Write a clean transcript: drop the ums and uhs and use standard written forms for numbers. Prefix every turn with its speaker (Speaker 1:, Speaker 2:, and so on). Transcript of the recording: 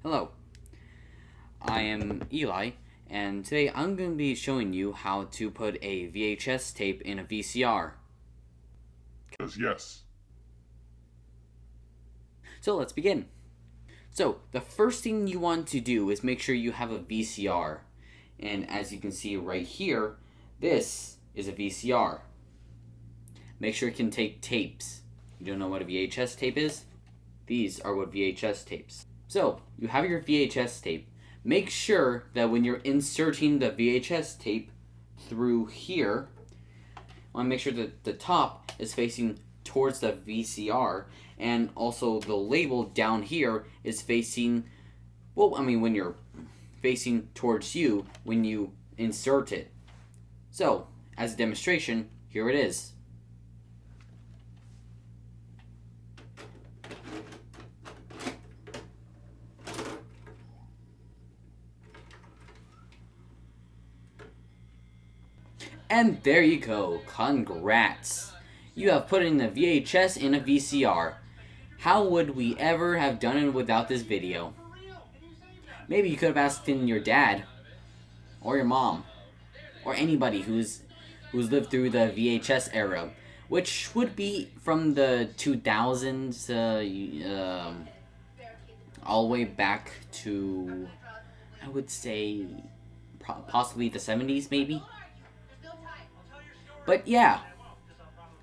Speaker 1: Hello, I am Eli, and today I'm going to be showing you how to put a VHS tape in a VCR.
Speaker 2: Yes.
Speaker 1: So let's begin. So the first thing you want to do is make sure you have a VCR. And as you can see right here, this is a VCR. Make sure it can take tapes. You don't know what a VHS tape is? These are what VHS tapes. So you have your VHS tape. Make sure that when you're inserting the VHS tape through here, I want to make sure that the top is facing towards the VCR, and also the label down here is facing, when you're facing towards you when you insert it. So, as a demonstration, here it is. And there you go, congrats! You have put in a VHS in a VCR. How would we ever have done it without this video? Maybe you could have asked in your dad, or your mom, or anybody who's lived through the VHS era, which would be from the 2000s all the way back to, I would say, possibly the 70s maybe. But yeah,